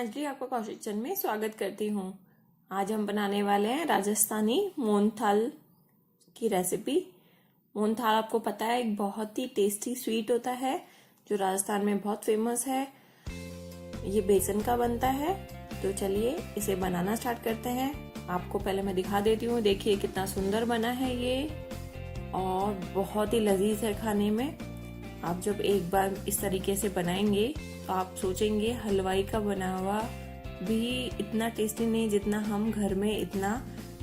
अंजलि आपका कौशिक किचन में स्वागत करती हूँ। आज हम बनाने वाले हैं राजस्थानी मोहनथाल की रेसिपी। मोहनथाल आपको पता है एक बहुत ही टेस्टी स्वीट होता है जो राजस्थान में बहुत फेमस है। ये बेसन का बनता है। तो चलिए इसे बनाना स्टार्ट करते हैं। आपको पहले मैं दिखा देती हूँ। देखिए कितना सुंदर बना है ये और बहुत ही लजीज है खाने में। आप जब एक बार इस तरीके से बनाएंगे तो आप सोचेंगे हलवाई का बना हुआ भी इतना टेस्टी नहीं जितना हम घर में इतना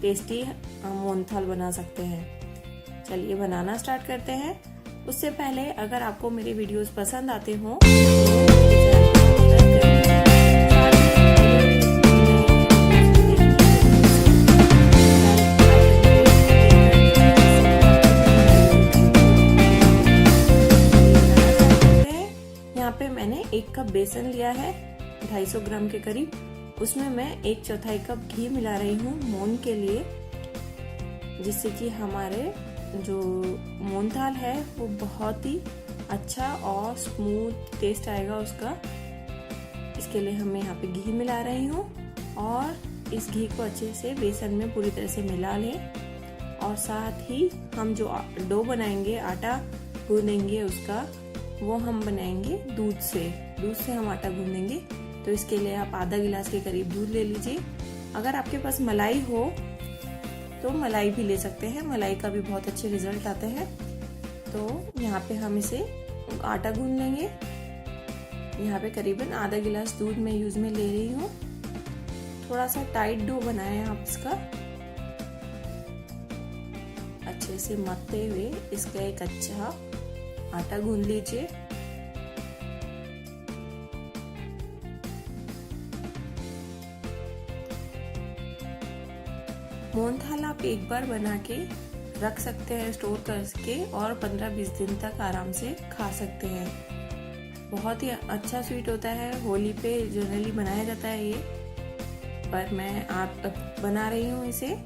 टेस्टी मोहनथाल बना सकते हैं। चलिए बनाना स्टार्ट करते हैं। उससे पहले अगर आपको मेरे वीडियोस पसंद आते हो मैंने 1 कप बेसन लिया है 250 ग्राम के करीब। उसमें मैं 1/4 कप घी मिला रही हूँ मोहन के लिए, जिससे कि हमारे जो मोहनथाल है वो बहुत ही अच्छा और स्मूथ टेस्ट आएगा उसका। इसके लिए हम यहाँ पे घी मिला रही हूँ और इस घी को अच्छे से बेसन में पूरी तरह से मिला लें। और साथ ही हम जो डो बनाएंगे, आटा गूंदेंगे उसका, वो हम बनाएंगे दूध से हम आटा गूंदेंगे। तो इसके लिए आप आधा गिलास के करीब दूध ले लीजिए। अगर आपके पास मलाई हो तो मलाई भी ले सकते हैं, मलाई का भी बहुत अच्छे रिजल्ट आते हैं। तो यहाँ पे हम इसे आटा गूंद लेंगे। यहाँ पे करीबन आधा गिलास दूध मैं यूज में ले रही हूँ। थोड़ा सा टाइट डो बनाएं आप इसका। अच्छे से मथते हुए इसका एक अच्छा आटा गूंद लीजिए। मोहनथाल आप एक बार बना के रख सकते हैं स्टोर करके और 15-20 दिन तक आराम से खा सकते हैं। बहुत ही अच्छा स्वीट होता है। होली पे जनरली बनाया जाता है ये, पर मैं आप बना रही हूँ इसे।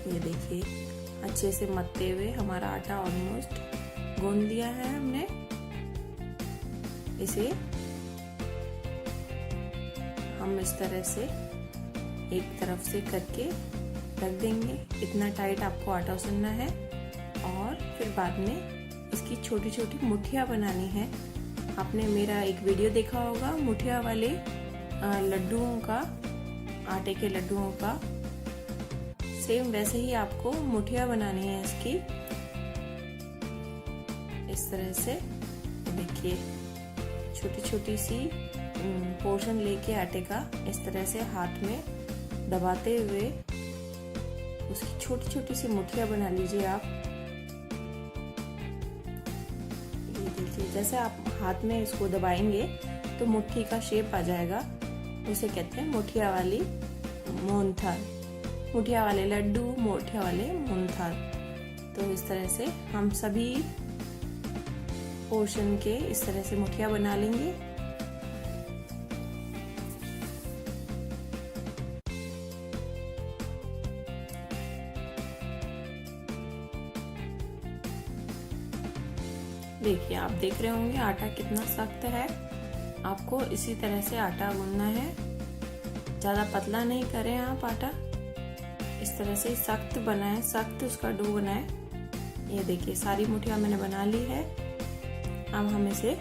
ये देखिए अच्छे से मथते हुए हमारा आटा ऑलमोस्ट गूंद लिया है हमने। इसे हम इस तरह से एक तरफ से करके रख देंगे। इतना टाइट आपको आटा गूंदना है और फिर बाद में इसकी छोटी छोटी मुठियाँ बनानी है। आपने मेरा एक वीडियो देखा होगा मुठिया वाले लड्डुओं का, आटे के लड्डुओं का। सेम वैसे ही आपको मुठियाँ बनानी है इसकी। इस तरह से देखिए छोटी छोटी सी पोर्शन लेके आटे का इस तरह से हाथ में दबाते हुए उसकी छोटी छोटी सी मुठियाँ बना लीजिए आप। ये देखिए जैसे आप हाथ में इसको दबाएंगे तो मुट्ठी का शेप आ जाएगा। उसे कहते हैं मुठिया वाली मोहनथाल, मुठिया वाले लड्डू, मुठिया वाले मोहनथाल। तो इस तरह से हम सभी पोर्शन के इस तरह से मुठिया बना लेंगे। देखिए आप देख रहे होंगे आटा कितना सख्त है। आपको इसी तरह से आटा गूंदना है, ज्यादा पतला नहीं करें आप आटा। इस तरह से सख्त बनाए, सख्त उसका डो बनाए। ये देखिए सारी मुठियाँ मैंने बना ली है। अब हम इसे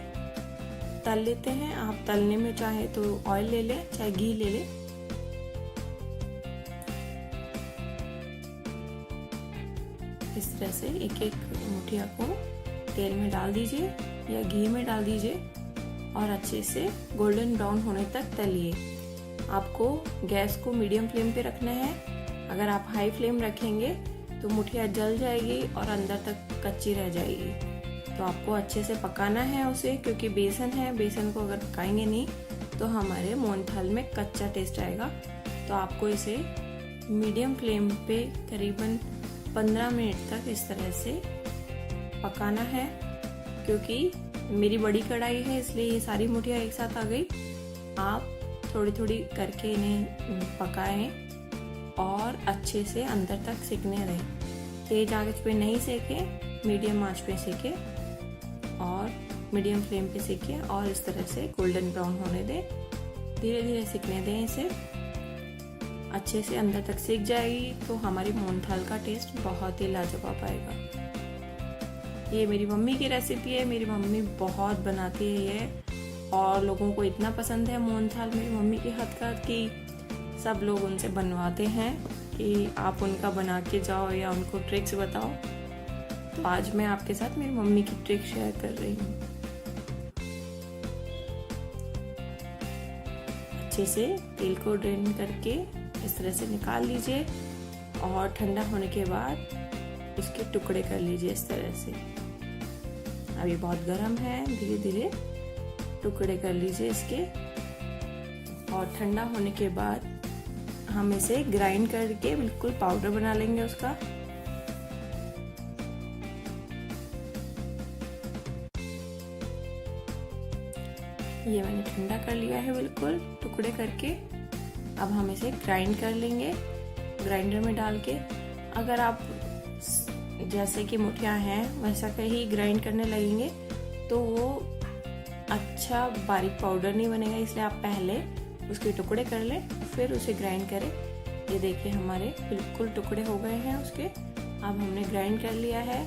तल लेते हैं। आप तलने में चाहे तो ऑयल ले लें, चाहे घी ले लें। इस तरह से एक एक मुठिया को तेल में डाल दीजिए या घी में डाल दीजिए और अच्छे से गोल्डन ब्राउन होने तक तलिए। आपको गैस को मीडियम फ्लेम पे रखना है। अगर आप हाई फ्लेम रखेंगे तो मुठिया जल जाएगी और अंदर तक कच्ची रह जाएगी। तो आपको अच्छे से पकाना है उसे, क्योंकि बेसन है, बेसन को अगर पकाएंगे नहीं तो हमारे मोहनथाल में कच्चा टेस्ट आएगा। तो आपको इसे मीडियम फ्लेम पे करीबन 15 मिनट तक इस तरह से पकाना है। क्योंकि मेरी बड़ी कढ़ाई है इसलिए ये सारी मुठिया एक साथ आ गई। आप थोड़ी थोड़ी करके इन्हें पकाएं और अच्छे से अंदर तक सिकने दें। तेज आंच पे नहीं सेके, मीडियम आंच पे सेके और मीडियम फ्लेम पे सेके और इस तरह से गोल्डन ब्राउन होने दें। धीरे धीरे सिकने दें इसे। अच्छे से अंदर तक सिक जाएगी तो हमारी मोहनथाल का टेस्ट बहुत ही लाजवाब आएगा। ये मेरी मम्मी की रेसिपी है, मेरी मम्मी बहुत बनाती है ये और लोगों को इतना पसंद है मोहनथाल मेरी मम्मी के हाथ का कि सब लोग उनसे बनवाते हैं कि आप उनका बना के जाओ या उनको ट्रिक्स बताओ। तो आज मैं आपके साथ मेरी मम्मी की ट्रिक शेयर कर रही हूँ। अच्छे से तेल को ड्रेन करके इस तरह से निकाल लीजिए और ठंडा होने के बाद इसके टुकड़े कर लीजिए इस तरह से। अब ये बहुत गर्म है, धीरे धीरे टुकड़े कर लीजिए इसके और ठंडा होने के बाद हम इसे ग्राइंड करके बिल्कुल पाउडर बना लेंगे उसका। ये मैंने ठंडा कर लिया है बिल्कुल टुकड़े करके। अब हम इसे ग्राइंड कर लेंगे ग्राइंडर में डाल के। अगर आप जैसे कि मुठियाँ हैं वैसा ही ग्राइंड करने लगेंगे तो वो अच्छा बारीक पाउडर नहीं बनेगा, इसलिए आप पहले उसके टुकड़े कर लें फिर उसे ग्राइंड करें। ये देखिए हमारे बिल्कुल टुकड़े हो गए हैं उसके। अब हमने ग्राइंड कर लिया है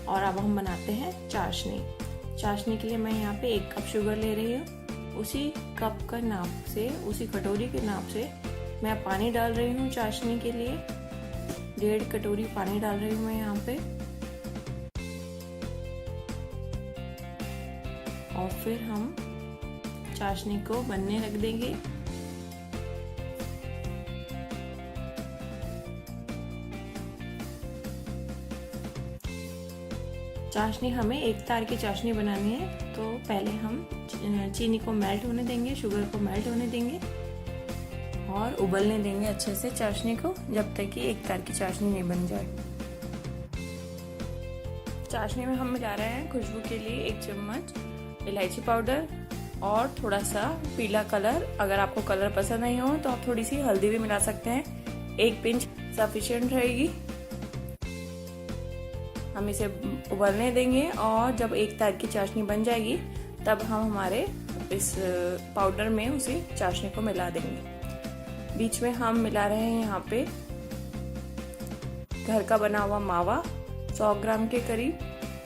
और अब हम बनाते हैं चाशनी। चाशनी के लिए मैं यहाँ पे 1 कप शुगर ले रही हूँ। उसी कप का नाप से, उसी कटोरी के नाप से मैं पानी डाल रही हूँ चाशनी के लिए। 1.5 कटोरी पानी डाल रही हूँ मैं यहाँ पे। और फिर हम चाशनी को बनने रख देंगे। चाशनी हमें 1 तार की चाशनी बनानी है तो पहले हम चीनी को मेल्ट होने देंगे, शुगर को मेल्ट होने देंगे और उबलने देंगे अच्छे से चाशनी को जब तक कि 1 तार की चाशनी नहीं बन जाए। चाशनी में हम मिला रहे हैं खुशबू के लिए 1 चम्मच इलायची पाउडर और थोड़ा सा पीला कलर। अगर आपको कलर पसंद नहीं हो तो आप थोड़ी सी हल्दी भी मिला सकते हैं। 1 पिंच सफिशिएंट रहेगी। हम इसे उबलने देंगे और जब 1 तार की चाशनी बन जाएगी तब हम हमारे इस पाउडर में उसे चाशनी को मिला देंगे। बीच में हम मिला रहे हैं यहाँ पे घर का बना हुआ मावा 100 ग्राम के करीब,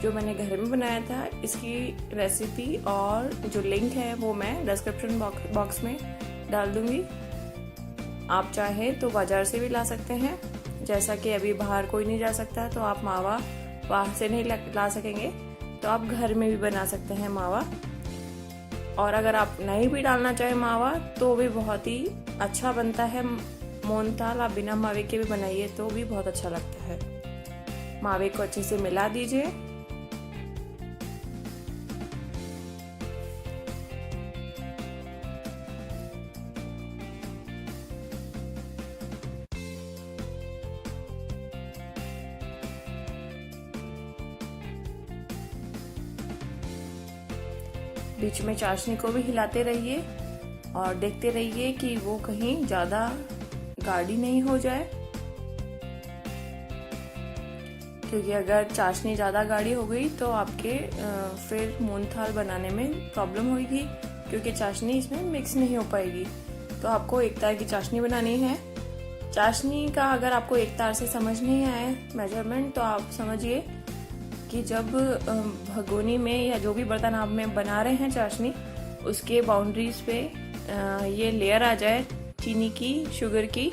जो मैंने घर में बनाया था। इसकी रेसिपी और जो लिंक है वो मैं डिस्क्रिप्शन बॉक्स में डाल दूंगी। आप चाहे तो बाजार से भी ला सकते हैं, जैसा कि अभी बाहर कोई नहीं जा सकता तो आप मावा बाहर से नहीं ला सकेंगे तो आप घर में भी बना सकते हैं मावा। और अगर आप नहीं भी डालना चाहे मावा तो भी बहुत ही अच्छा बनता है मोहनथाल। आप बिना मावे के भी बनाइए तो भी बहुत अच्छा लगता है। मावे को अच्छे से मिला दीजिए। बीच में चाशनी को भी हिलाते रहिए और देखते रहिए कि वो कहीं ज्यादा गाढ़ी नहीं हो जाए, क्योंकि अगर चाशनी ज्यादा गाढ़ी हो गई तो आपके फिर मोहनथाल बनाने में प्रॉब्लम होगी, क्योंकि चाशनी इसमें मिक्स नहीं हो पाएगी। तो आपको 1 तार की चाशनी बनानी है। चाशनी का अगर आपको 1 तार से समझ नहीं आए मेजरमेंट तो आप समझिए कि जब भगोनी में या जो भी बर्तन आप में बना रहे हैं चाशनी, उसके बाउंड्रीज पे ये लेयर आ जाए चीनी की, शुगर की,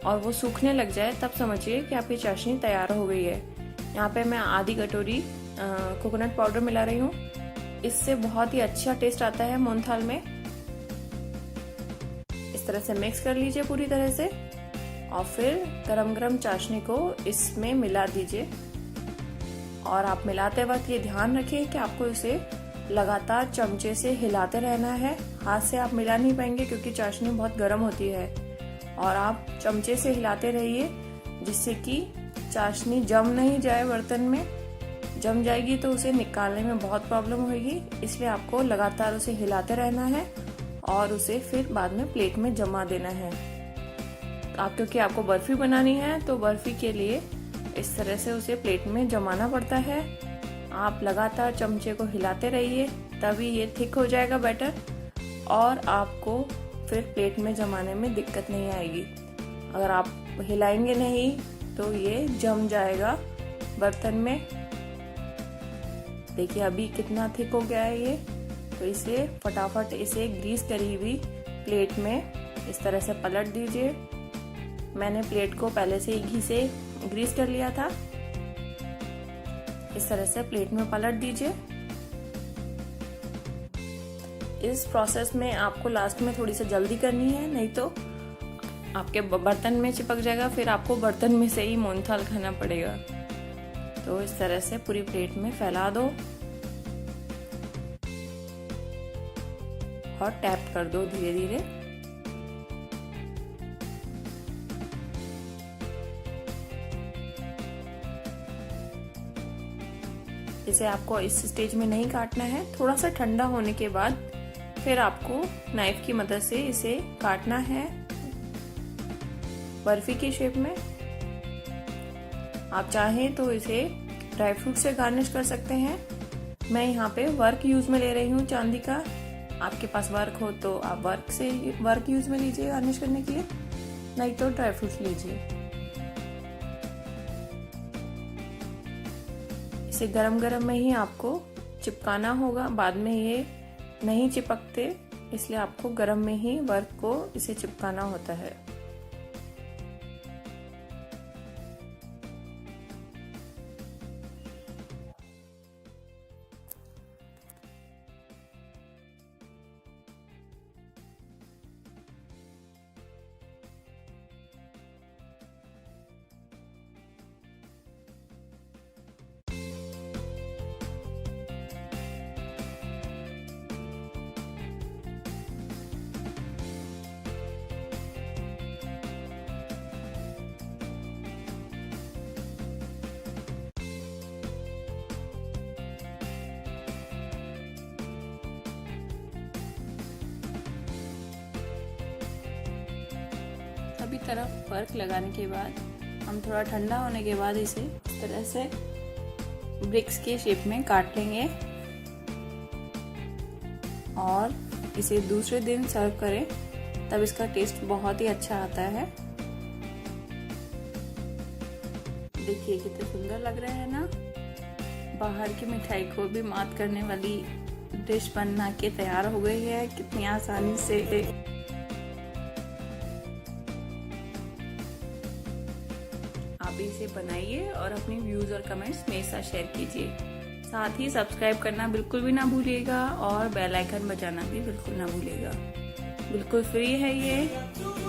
और वो सूखने लग जाए, तब समझिए कि आपकी चाशनी तैयार हो गई है। यहाँ पे मैं आधी कटोरी कोकोनट पाउडर मिला रही हूँ। इससे बहुत ही अच्छा टेस्ट आता है मोहनथाल में। इस तरह से मिक्स कर लीजिए पूरी तरह से और फिर गरम गरम चाशनी को इसमें मिला दीजिए। और आप मिलाते वक्त ये ध्यान रखिए कि आपको इसे लगातार चमचे से हिलाते रहना है। हाथ से आप मिला नहीं पाएंगे क्योंकि चाशनी बहुत गर्म होती है। और आप चमचे से हिलाते रहिए जिससे कि चाशनी जम नहीं जाए बर्तन में। जम जाएगी तो उसे निकालने में बहुत प्रॉब्लम होगी, इसलिए आपको लगातार उसे हिलाते रहना है और उसे फिर बाद में प्लेट में जमा देना है। क्योंकि आपको बर्फी बनानी है तो बर्फी के लिए इस तरह से उसे प्लेट में जमाना पड़ता है। आप लगातार चमचे को हिलाते रहिए, तभी ये थिक हो जाएगा बैटर और आपको फिर प्लेट में जमाने में दिक्कत नहीं आएगी। अगर आप हिलाएंगे नहीं तो ये जम जाएगा बर्तन में। देखिए अभी कितना थिक हो गया है ये। तो इसे फटाफट इसे ग्रीस करी हुई प्लेट में इस तरह से पलट दीजिए। मैंने प्लेट को पहले से ही घी से ग्रीस कर लिया था। इस तरह से प्लेट में पलट दीजिए। इस प्रोसेस में आपको लास्ट में थोड़ी सी जल्दी करनी है, नहीं तो आपके बर्तन में चिपक जाएगा, फिर आपको बर्तन में से ही मोहनथाल खाना पड़ेगा। तो इस तरह से पूरी प्लेट में फैला दो और टैप कर दो धीरे धीरे। इसे आपको इस स्टेज में नहीं काटना है, थोड़ा सा ठंडा होने के बाद फिर आपको नाइफ की मदद से इसे काटना है बर्फी की शेप में। आप चाहें तो इसे ड्राई फ्रूट से गार्निश कर सकते हैं। मैं यहाँ पे वर्क यूज में ले रही हूँ चांदी का। आपके पास वर्क हो तो आप वर्क यूज में लीजिए गार्निश करने के लिए, नहीं तो ड्राई फ्रूट्स लीजिए। इसे गरम गरम में ही आपको चिपकाना होगा, बाद में ये नहीं चिपकते, इसलिए आपको गरम में ही वर्क को इसे चिपकाना होता है। सभी तरफ वर्क लगाने के बाद हम थोड़ा ठंडा होने के बाद इसे इस तरह से ब्रिक्स के शेप में काट लेंगे और इसे दूसरे दिन सर्व करें, तब इसका टेस्ट बहुत ही अच्छा आता है। देखिए कितने सुंदर लग रहे हैं ना। बाहर की मिठाई को भी मात करने वाली डिश बना के तैयार हो गई है कितनी आसानी से। आप इसे बनाइए और अपने व्यूज और कमेंट्स मेरे साथ शेयर कीजिए। साथ ही सब्सक्राइब करना बिल्कुल भी ना भूलिएगा और बेल आइकन बजाना भी बिल्कुल ना भूलिएगा। बिल्कुल फ्री है ये।